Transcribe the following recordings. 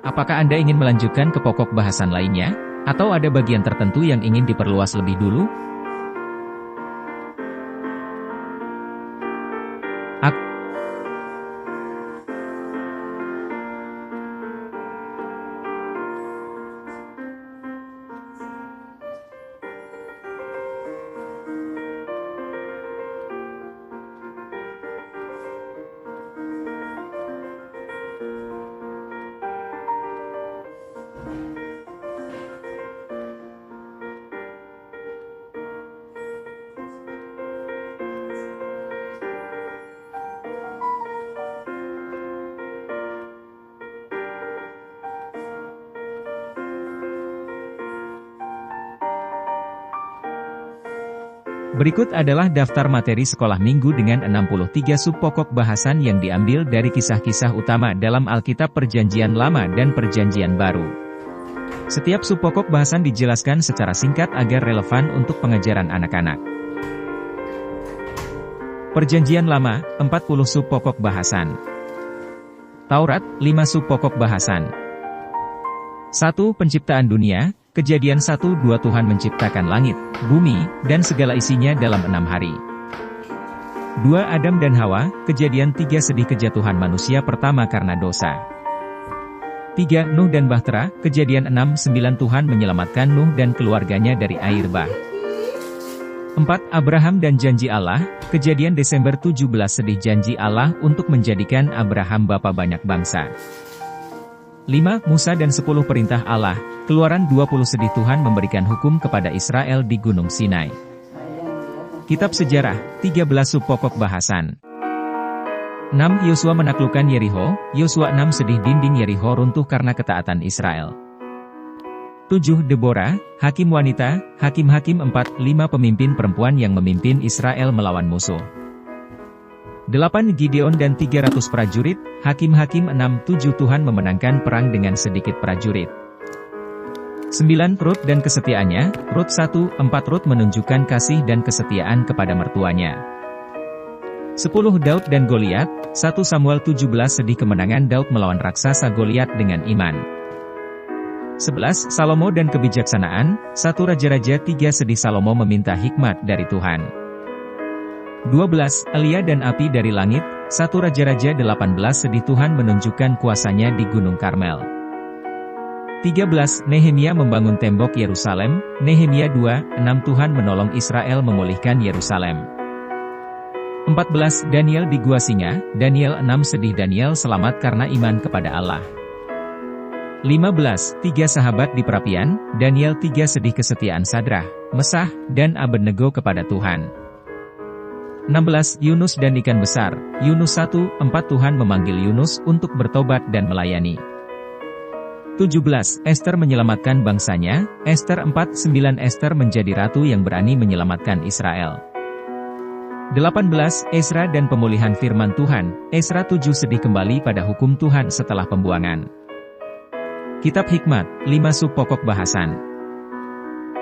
Apakah Anda ingin melanjutkan ke pokok bahasan lainnya? Atau ada bagian tertentu yang ingin diperluas lebih dulu? Berikut adalah daftar materi sekolah minggu dengan 63 subpokok bahasan yang diambil dari kisah-kisah utama dalam Alkitab Perjanjian Lama dan Perjanjian Baru. Setiap subpokok bahasan dijelaskan secara singkat agar relevan untuk pengajaran anak-anak. Perjanjian Lama, 40 subpokok bahasan. Taurat, 5 subpokok bahasan. 1. Penciptaan dunia. Kejadian 1-2 Tuhan menciptakan langit, bumi, dan segala isinya dalam 6 hari. 2. Adam dan Hawa. Kejadian 3 Sedih kejatuhan manusia pertama karena dosa. 3. Nuh dan Bahtera. Kejadian 6-9 Tuhan menyelamatkan Nuh dan keluarganya dari air bah. 4. Abraham dan janji Allah. Kejadian Desember 17 Sedih janji Allah untuk menjadikan Abraham bapa banyak bangsa. 5. Musa dan 10 perintah Allah. Keluaran 20 Sedih Tuhan memberikan hukum kepada Israel di Gunung Sinai. Kitab Sejarah, 13 subpokok bahasan. 6. Yosua menaklukkan Yerikho. Yosua 6 Sedih dinding Yerikho runtuh karena ketaatan Israel. 7. Deborah, Hakim wanita. Hakim-hakim 4, 5 pemimpin perempuan yang memimpin Israel melawan musuh. 8. Gideon dan 300 prajurit. Hakim-hakim 6, 7 Tuhan memenangkan perang dengan sedikit prajurit. 9. Rut dan kesetiaannya. Rut 1-4 Rut menunjukkan kasih dan kesetiaan kepada mertuanya. 10. Daud dan Goliat. 1 Samuel 17 Sedih kemenangan Daud melawan raksasa Goliat dengan iman. 11. Salomo dan kebijaksanaan. 1 Raja-Raja 3 Sedih Salomo meminta hikmat dari Tuhan. 12. Elia dan api dari langit. 1 Raja-Raja 18 Sedih Tuhan menunjukkan kuasanya di Gunung Karmel. 13. Nehemia membangun tembok Yerusalem. Nehemia 2-6 Tuhan menolong Israel memulihkan Yerusalem. 14. Daniel di gua singa. Daniel 6 Sedih Daniel selamat karena iman kepada Allah. 15. 3 sahabat di perapian. Daniel 3 Sedih kesetiaan Sadrah, Mesah, dan Abednego kepada Tuhan. 16. Yunus dan ikan besar. Yunus 1-4 Tuhan memanggil Yunus untuk bertobat dan melayani. 17. Ester menyelamatkan bangsanya. Ester 4-9 Ester menjadi ratu yang berani menyelamatkan Israel. 18. Ezra dan pemulihan firman Tuhan. Ezra 7 Sedih kembali pada hukum Tuhan setelah pembuangan. Kitab Hikmat, 5 subpokok bahasan.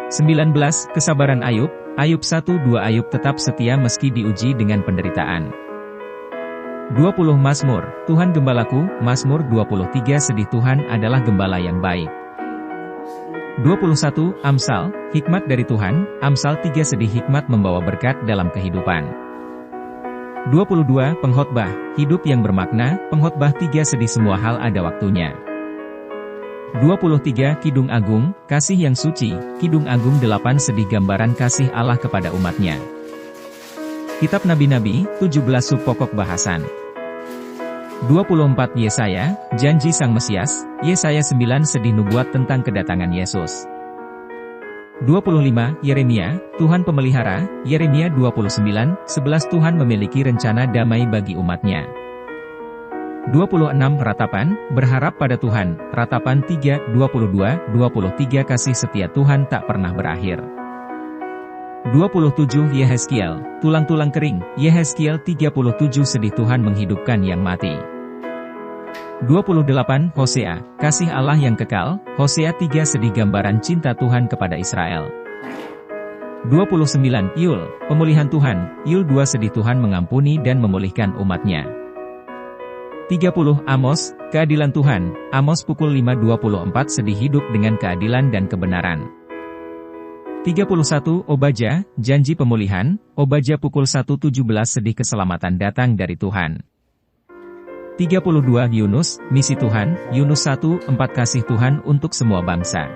19. Kesabaran Ayub. Ayub 1-2 Ayub tetap setia meski diuji dengan penderitaan. 20. Mazmur, Tuhan gembalaku. Mazmur 23 Sedih Tuhan adalah gembala yang baik. 21. Amsal, hikmat dari Tuhan. Amsal 3 Sedih hikmat membawa berkat dalam kehidupan. 22. Pengkhotbah, hidup yang bermakna. Pengkhotbah 3 Sedih semua hal ada waktunya. 23. Kidung Agung, kasih yang suci. Kidung Agung 8 Sedih gambaran kasih Allah kepada umatnya. Kitab Nabi-Nabi, 17 subpokok bahasan. 24. Yesaya, janji Sang Mesias. Yesaya 9 Sedih nubuat tentang kedatangan Yesus. 25. Yeremia, Tuhan pemelihara. Yeremia 29-11 Tuhan memiliki rencana damai bagi umatnya. 26. Ratapan, berharap pada Tuhan. Ratapan 3-22-23 kasih setia Tuhan tak pernah berakhir. 27. Yehezkiel, tulang-tulang kering. Yehezkiel 37 Sedih Tuhan menghidupkan yang mati. 28. Hosea, kasih Allah yang kekal. Hosea 3 Sedih gambaran cinta Tuhan kepada Israel. 29. Yul, pemulihan Tuhan. Yul 2 Sedih Tuhan mengampuni dan memulihkan umatnya. 30. Amos, keadilan Tuhan. Amos pukul 5.24 sedih hidup dengan keadilan dan kebenaran. 31. Obadja, janji pemulihan. Obadja pukul 1.17 sedih keselamatan datang dari Tuhan. 32. Yunus, misi Tuhan. Yunus 1:4 kasih Tuhan untuk semua bangsa.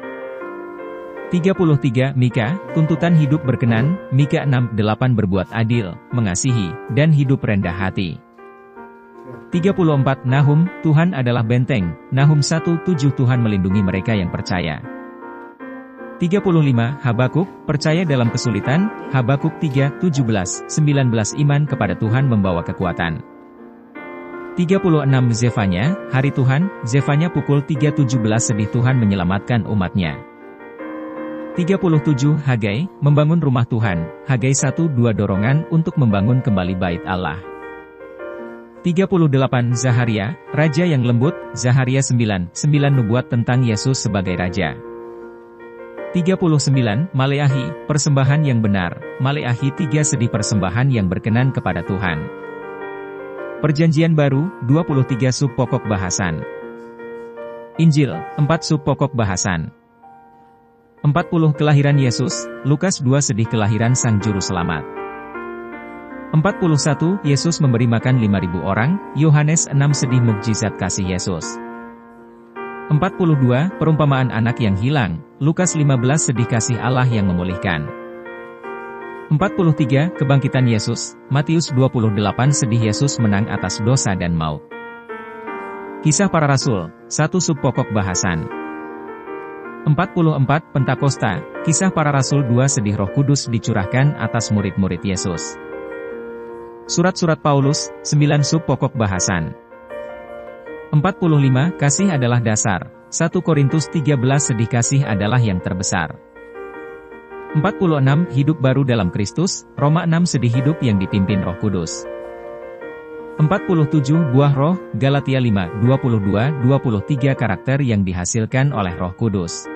33. Mika, tuntutan hidup berkenan. Mika 6:8 berbuat adil, mengasihi, dan hidup rendah hati. 34. Nahum, Tuhan adalah benteng. Nahum 1:7 Tuhan melindungi mereka yang percaya. 35. Habakuk, percaya dalam kesulitan. Habakuk 3:17-19 iman kepada Tuhan membawa kekuatan. 36. Zefanya, hari Tuhan. Zefanya pukul 3:17 sedih Tuhan menyelamatkan umatnya. 37. Hagai, membangun rumah Tuhan. Hagai 1:2 dorongan untuk membangun kembali bait Allah. 38. Zaharia, raja yang lembut. Zaharia 9:9 nubuat tentang Yesus sebagai raja. 39. Maleahi, persembahan yang benar. Maleahi 3 sedih persembahan yang berkenan kepada Tuhan. Perjanjian baru, 23 sub pokok bahasan. Injil, 4 sub pokok bahasan. 40. Kelahiran Yesus, Lukas 2 sedih kelahiran Sang Juru Selamat. 41. Yesus memberi makan 5.000 orang, Yohanes 6 sedih mukjizat kasih Yesus. 42. Perumpamaan anak yang hilang, Lukas 15 sedih kasih Allah yang memulihkan. 43. Kebangkitan Yesus, Matius 28 sedih Yesus menang atas dosa dan maut. Kisah para Rasul, 1 sub pokok bahasan. 44. Pentakosta, Kisah para Rasul 2 sedih Roh Kudus dicurahkan atas murid-murid Yesus. Surat-surat Paulus, 9 sub pokok bahasan. 45. Kasih adalah dasar, 1 Korintus 13 sedih kasih adalah yang terbesar. 46. Hidup baru dalam Kristus, Roma 6 sedih hidup yang dipimpin Roh Kudus. 47. Buah Roh, Galatia 5:22-23 karakter yang dihasilkan oleh Roh Kudus.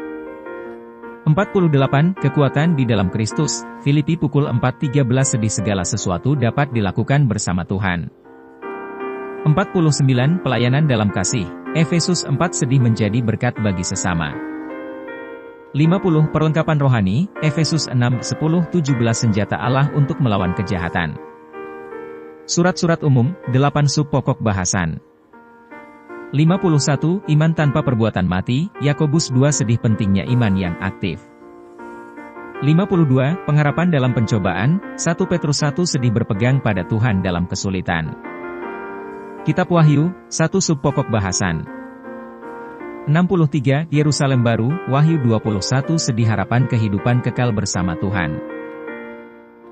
48. Kekuatan di dalam Kristus, Filipi pukul 4:13 sedih segala sesuatu dapat dilakukan bersama Tuhan. 49. Pelayanan dalam kasih, Efesus 4 sedih menjadi berkat bagi sesama. 50. Perlengkapan rohani, Efesus 6:10-17 senjata Allah untuk melawan kejahatan. Surat-surat umum, 8 sub pokok bahasan. 51. Iman tanpa perbuatan mati, Yakobus 2 sedih pentingnya iman yang aktif. 52. Pengharapan dalam pencobaan, 1 Petrus 1 sedih berpegang pada Tuhan dalam kesulitan. Kitab Wahyu, 1 sub pokok bahasan. 63. Yerusalem baru, Wahyu 21 sedih harapan kehidupan kekal bersama Tuhan.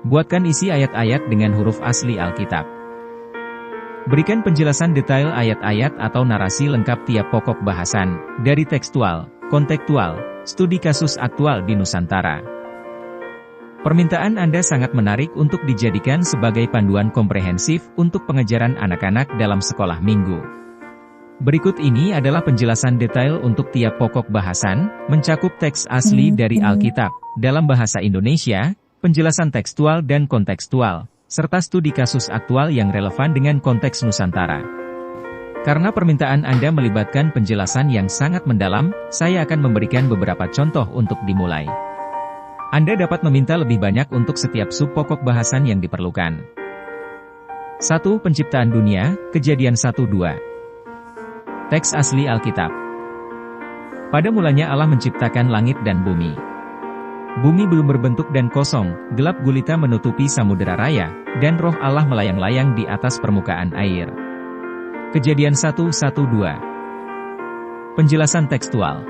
Buatkan isi ayat-ayat dengan huruf asli Alkitab. Berikan penjelasan detail ayat-ayat atau narasi lengkap tiap pokok bahasan, dari tekstual, kontekstual, studi kasus aktual di Nusantara. Permintaan Anda sangat menarik untuk dijadikan sebagai panduan komprehensif untuk pengajaran anak-anak dalam sekolah minggu. Berikut ini adalah penjelasan detail untuk tiap pokok bahasan, mencakup teks asli dari Alkitab, dalam bahasa Indonesia, penjelasan tekstual dan kontekstual, serta studi kasus aktual yang relevan dengan konteks Nusantara. Karena permintaan Anda melibatkan penjelasan yang sangat mendalam, saya akan memberikan beberapa contoh untuk dimulai. Anda dapat meminta lebih banyak untuk setiap sub pokok bahasan yang diperlukan. 1. Penciptaan dunia, Kejadian 1-2. Teks asli Alkitab. Pada mulanya Allah menciptakan langit dan bumi. Bumi belum berbentuk dan kosong, gelap gulita menutupi samudera raya, dan roh Allah melayang-layang di atas permukaan air. Kejadian 1:1-2. Penjelasan tekstual.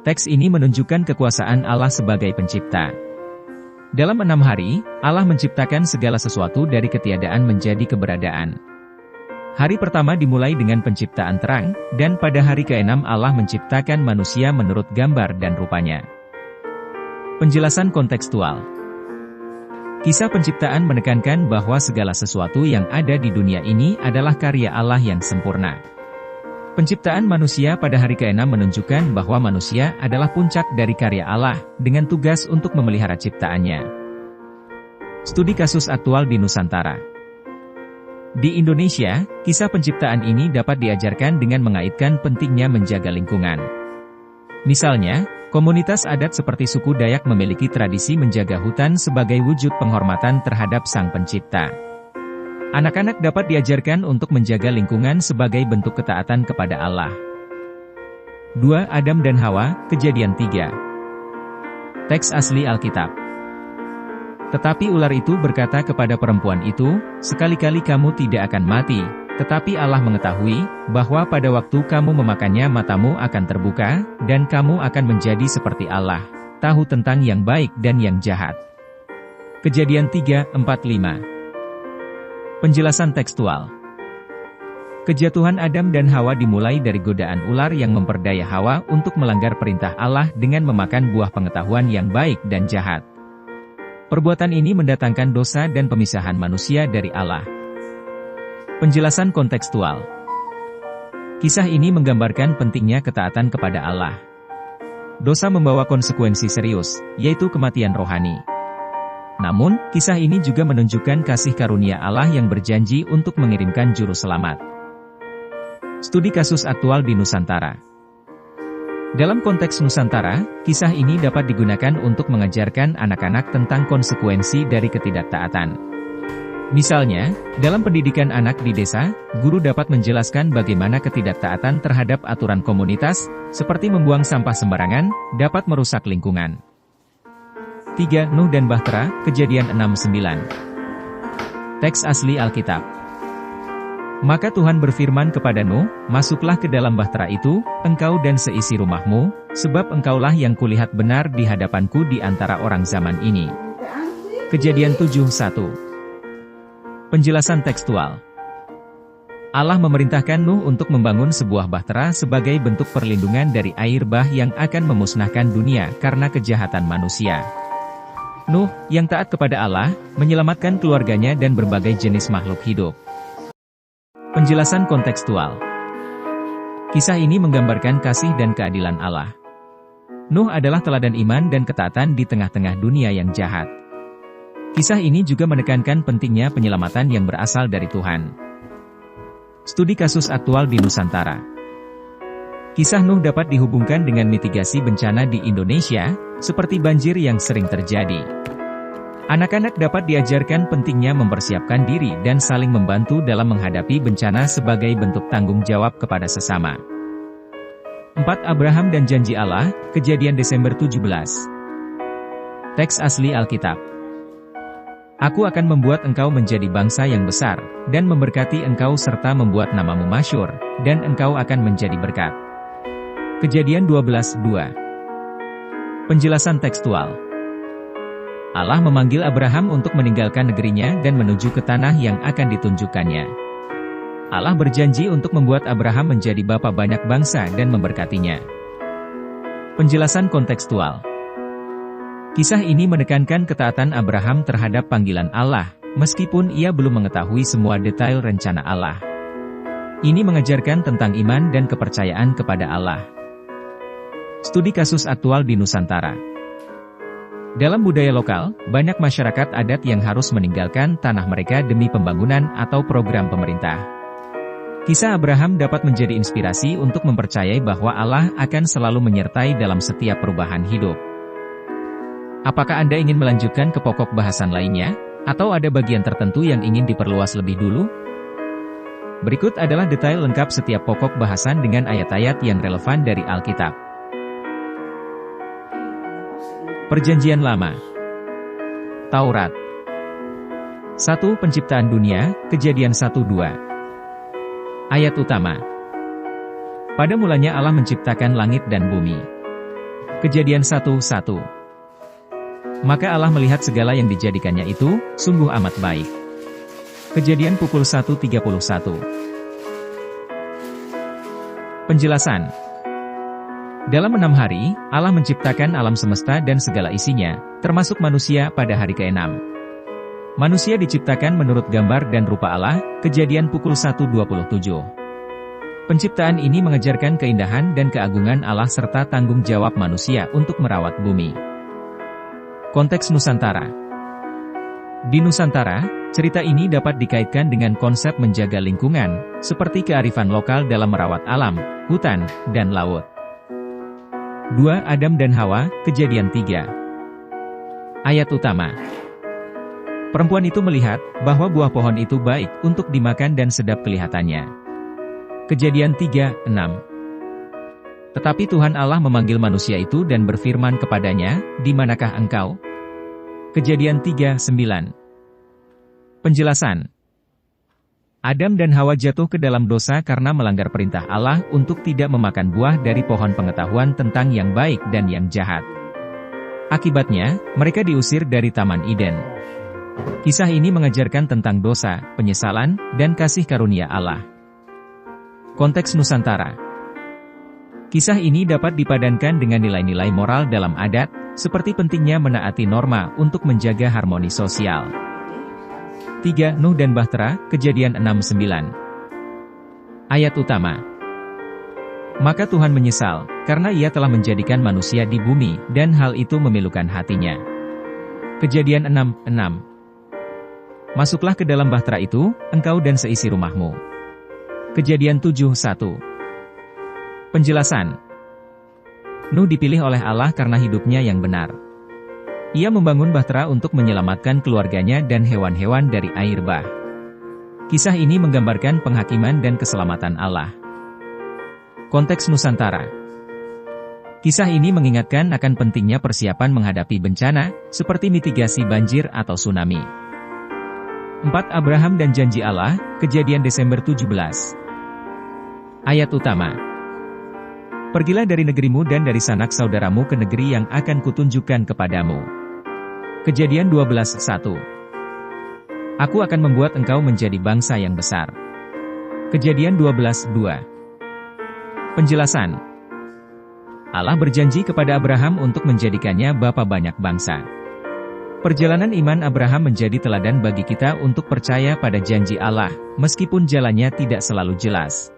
Teks ini menunjukkan kekuasaan Allah sebagai pencipta. Dalam 6 hari, Allah menciptakan segala sesuatu dari ketiadaan menjadi keberadaan. Hari pertama dimulai dengan penciptaan terang, dan pada hari ke-6 Allah menciptakan manusia menurut gambar dan rupanya. Penjelasan kontekstual. Kisah penciptaan menekankan bahwa segala sesuatu yang ada di dunia ini adalah karya Allah yang sempurna. Penciptaan manusia pada hari ke-6 menunjukkan bahwa manusia adalah puncak dari karya Allah, dengan tugas untuk memelihara ciptaannya. Studi kasus aktual di Nusantara. Di Indonesia, kisah penciptaan ini dapat diajarkan dengan mengaitkan pentingnya menjaga lingkungan. Misalnya, komunitas adat seperti suku Dayak memiliki tradisi menjaga hutan sebagai wujud penghormatan terhadap Sang Pencipta. Anak-anak dapat diajarkan untuk menjaga lingkungan sebagai bentuk ketaatan kepada Allah. 2. Adam dan Hawa, Kejadian 3. Teks asli Alkitab. Tetapi ular itu berkata kepada perempuan itu, "Sekali-kali kamu tidak akan mati." Tetapi Allah mengetahui, bahwa pada waktu kamu memakannya matamu akan terbuka, dan kamu akan menjadi seperti Allah, tahu tentang yang baik dan yang jahat. Kejadian 3:4-5. Penjelasan tekstual. Kejatuhan Adam dan Hawa dimulai dari godaan ular yang memperdaya Hawa untuk melanggar perintah Allah dengan memakan buah pengetahuan yang baik dan jahat. Perbuatan ini mendatangkan dosa dan pemisahan manusia dari Allah. Penjelasan kontekstual. Kisah ini menggambarkan pentingnya ketaatan kepada Allah. Dosa membawa konsekuensi serius, yaitu kematian rohani. Namun, kisah ini juga menunjukkan kasih karunia Allah yang berjanji untuk mengirimkan juru selamat. Studi kasus aktual di Nusantara. Dalam konteks Nusantara, kisah ini dapat digunakan untuk mengajarkan anak-anak tentang konsekuensi dari ketidaktaatan. Misalnya, dalam pendidikan anak di desa, guru dapat menjelaskan bagaimana ketidaktaatan terhadap aturan komunitas, seperti membuang sampah sembarangan, dapat merusak lingkungan. 3. Nuh dan Bahtera, Kejadian 6:9. Teks asli Alkitab. Maka Tuhan berfirman kepada Nuh, "Masuklah ke dalam bahtera itu, engkau dan seisi rumahmu, sebab engkaulah yang kulihat benar di hadapanku di antara orang zaman ini." Kejadian 7:1. Penjelasan tekstual. Allah memerintahkan Nuh untuk membangun sebuah bahtera sebagai bentuk perlindungan dari air bah yang akan memusnahkan dunia karena kejahatan manusia. Nuh, yang taat kepada Allah, menyelamatkan keluarganya dan berbagai jenis makhluk hidup. Penjelasan kontekstual. Kisah ini menggambarkan kasih dan keadilan Allah. Nuh adalah teladan iman dan ketaatan di tengah-tengah dunia yang jahat. Kisah ini juga menekankan pentingnya penyelamatan yang berasal dari Tuhan. Studi kasus aktual di Nusantara. Kisah Nuh dapat dihubungkan dengan mitigasi bencana di Indonesia, seperti banjir yang sering terjadi. Anak-anak dapat diajarkan pentingnya mempersiapkan diri dan saling membantu dalam menghadapi bencana sebagai bentuk tanggung jawab kepada sesama. 4. Abraham dan janji Allah, Kejadian Desember 17. Teks asli Alkitab. Aku akan membuat engkau menjadi bangsa yang besar, dan memberkati engkau serta membuat namamu masyhur, dan engkau akan menjadi berkat. Kejadian 12:2. Penjelasan tekstual. Allah memanggil Abraham untuk meninggalkan negerinya dan menuju ke tanah yang akan ditunjukkannya. Allah berjanji untuk membuat Abraham menjadi bapa banyak bangsa dan memberkatinya. Penjelasan kontekstual. Kisah ini menekankan ketaatan Abraham terhadap panggilan Allah, meskipun ia belum mengetahui semua detail rencana Allah. Ini mengajarkan tentang iman dan kepercayaan kepada Allah. Studi kasus aktual di Nusantara. Dalam budaya lokal, banyak masyarakat adat yang harus meninggalkan tanah mereka demi pembangunan atau program pemerintah. Kisah Abraham dapat menjadi inspirasi untuk mempercayai bahwa Allah akan selalu menyertai dalam setiap perubahan hidup. Apakah Anda ingin melanjutkan ke pokok bahasan lainnya? Atau ada bagian tertentu yang ingin diperluas lebih dulu? Berikut adalah detail lengkap setiap pokok bahasan dengan ayat-ayat yang relevan dari Alkitab. Perjanjian Lama. Taurat. 1. Penciptaan dunia, Kejadian 1-2. Ayat utama. Pada mulanya Allah menciptakan langit dan bumi. Kejadian 1:1. Maka Allah melihat segala yang dijadikannya itu, sungguh amat baik. Kejadian pukul 1:31. Penjelasan. Dalam 6 hari, Allah menciptakan alam semesta dan segala isinya, termasuk manusia pada hari ke-6. Manusia diciptakan menurut gambar dan rupa Allah, Kejadian pukul 1:27. Penciptaan ini mengajarkan keindahan dan keagungan Allah serta tanggung jawab manusia untuk merawat bumi. Konteks Nusantara. Di Nusantara, cerita ini dapat dikaitkan dengan konsep menjaga lingkungan, seperti kearifan lokal dalam merawat alam, hutan, dan laut. 2. Adam dan Hawa, Kejadian 3. Ayat utama. Perempuan itu melihat bahwa buah pohon itu baik untuk dimakan dan sedap kelihatannya. Kejadian 3:6. Tetapi Tuhan Allah memanggil manusia itu dan berfirman kepadanya, "Di manakah engkau?" Kejadian 3:9. Penjelasan. Adam dan Hawa jatuh ke dalam dosa karena melanggar perintah Allah untuk tidak memakan buah dari pohon pengetahuan tentang yang baik dan yang jahat. Akibatnya, mereka diusir dari Taman Eden. Kisah ini mengajarkan tentang dosa, penyesalan, dan kasih karunia Allah. Konteks Nusantara. Kisah ini dapat dipadankan dengan nilai-nilai moral dalam adat, seperti pentingnya menaati norma untuk menjaga harmoni sosial. 3. Nuh dan Bahtera, Kejadian 6:9. Ayat utama. Maka Tuhan menyesal, karena ia telah menjadikan manusia di bumi, dan hal itu memilukan hatinya. Kejadian 6:6. Masuklah ke dalam bahtera itu, engkau dan seisi rumahmu. Kejadian 7:1. Penjelasan. Nuh dipilih oleh Allah karena hidupnya yang benar. Ia membangun bahtera untuk menyelamatkan keluarganya dan hewan-hewan dari air bah. Kisah ini menggambarkan penghakiman dan keselamatan Allah. Konteks Nusantara. Kisah ini mengingatkan akan pentingnya persiapan menghadapi bencana, seperti mitigasi banjir atau tsunami. 4. Abraham dan janji Allah, Kejadian Desember 17. Ayat utama. Pergilah dari negerimu dan dari sanak saudaramu ke negeri yang akan kutunjukkan kepadamu. Kejadian 12:1. Aku akan membuat engkau menjadi bangsa yang besar. Kejadian 12:2. Penjelasan. Allah berjanji kepada Abraham untuk menjadikannya bapa banyak bangsa. Perjalanan iman Abraham menjadi teladan bagi kita untuk percaya pada janji Allah, meskipun jalannya tidak selalu jelas.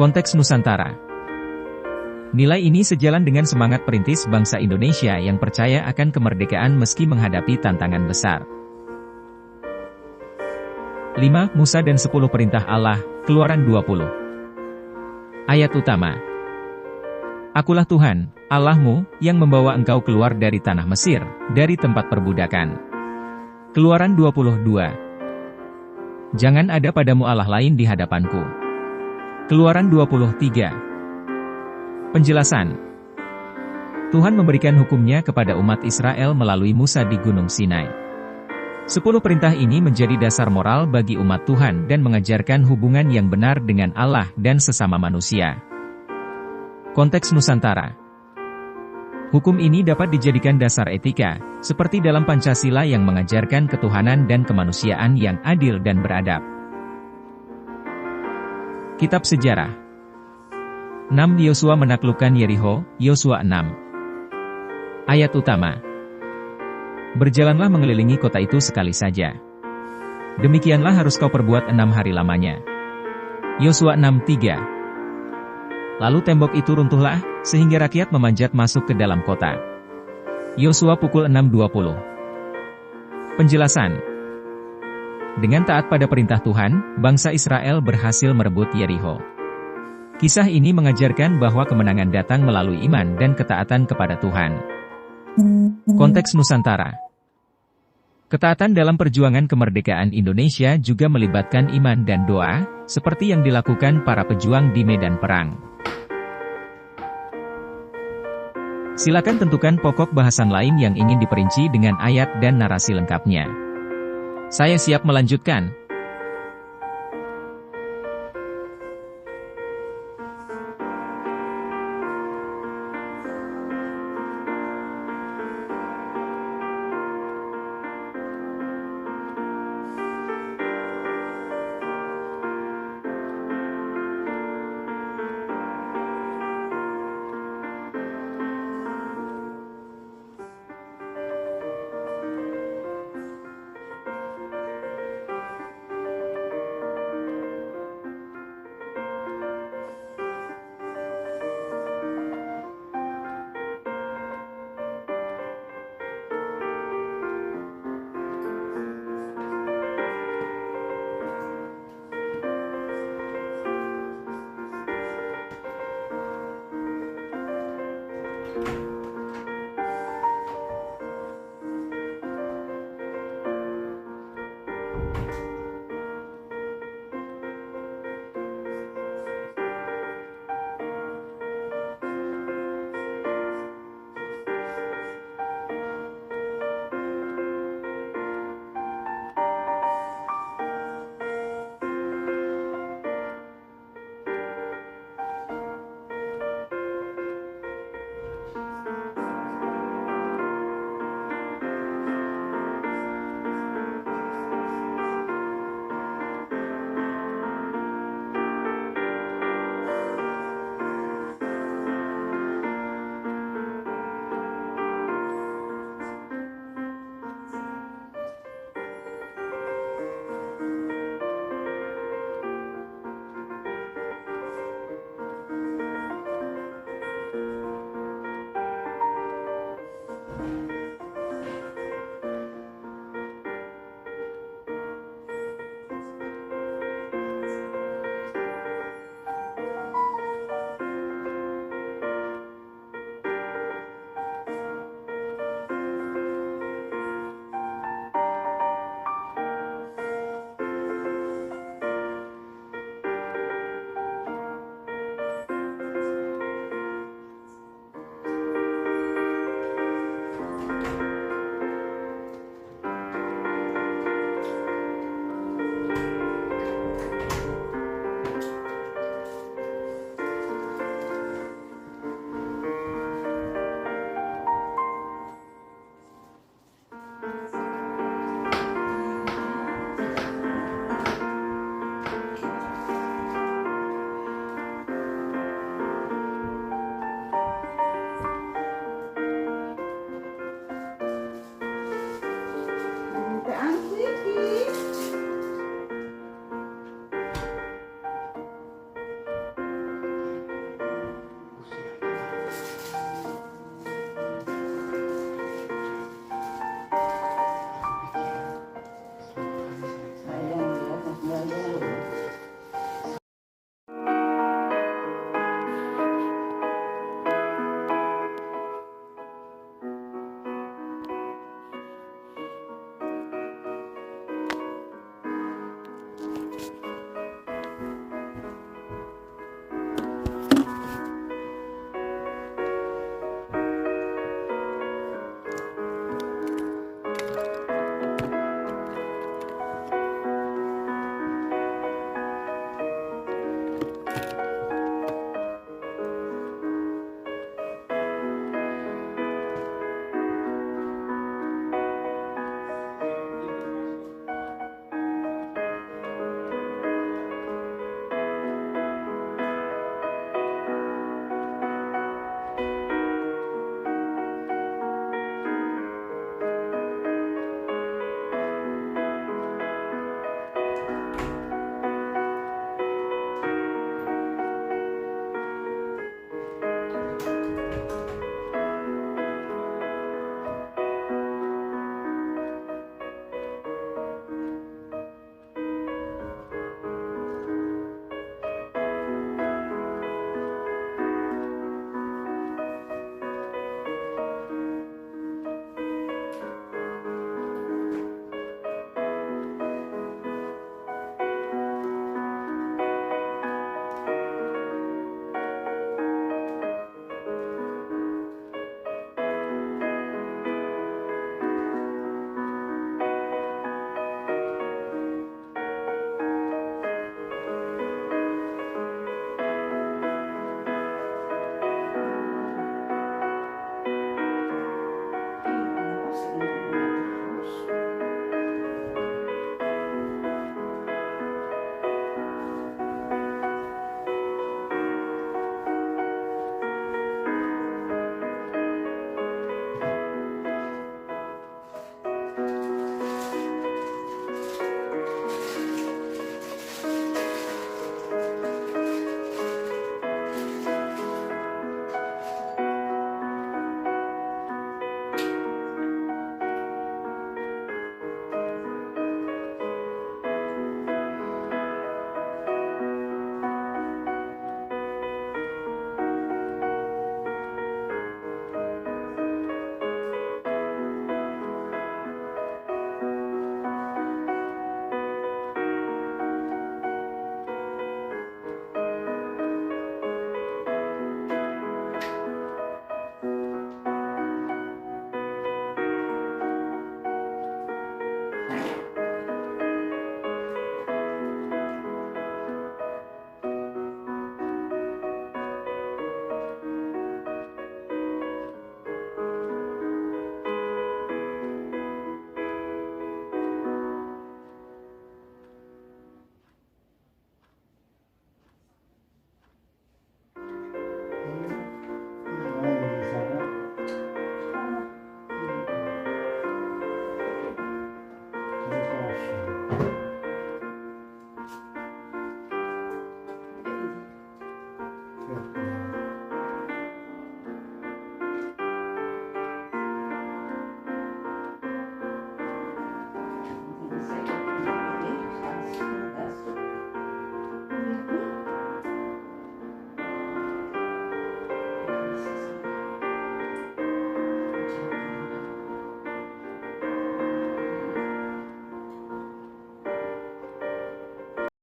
Konteks Nusantara. Nilai ini sejalan dengan semangat perintis bangsa Indonesia yang percaya akan kemerdekaan meski menghadapi tantangan besar. 5. Musa dan 10 perintah Allah, Keluaran 20. Ayat utama. Akulah Tuhan, Allahmu, yang membawa engkau keluar dari tanah Mesir, dari tempat perbudakan. Keluaran 22. Jangan ada padamu Allah lain di hadapanku. Keluaran 23. Penjelasan. Tuhan memberikan hukumnya kepada umat Israel melalui Musa di Gunung Sinai. 10 perintah ini menjadi dasar moral bagi umat Tuhan dan mengajarkan hubungan yang benar dengan Allah dan sesama manusia. Konteks Nusantara. Hukum ini dapat dijadikan dasar etika, seperti dalam Pancasila yang mengajarkan ketuhanan dan kemanusiaan yang adil dan beradab. Kitab Sejarah. 6. Yosua menaklukkan Yerikho, Yosua 6. Ayat utama. Berjalanlah mengelilingi kota itu sekali saja. Demikianlah harus kau perbuat 6 hari lamanya. Yosua 6:3. Lalu tembok itu runtuhlah, sehingga rakyat memanjat masuk ke dalam kota. Yosua pukul 6:20. Penjelasan. Dengan taat pada perintah Tuhan, bangsa Israel berhasil merebut Yerikho. Kisah ini mengajarkan bahwa kemenangan datang melalui iman dan ketaatan kepada Tuhan. Konteks Nusantara. Ketaatan dalam perjuangan kemerdekaan Indonesia juga melibatkan iman dan doa, seperti yang dilakukan para pejuang di medan perang. Silakan tentukan pokok bahasan lain yang ingin diperinci dengan ayat dan narasi lengkapnya. Saya siap melanjutkan.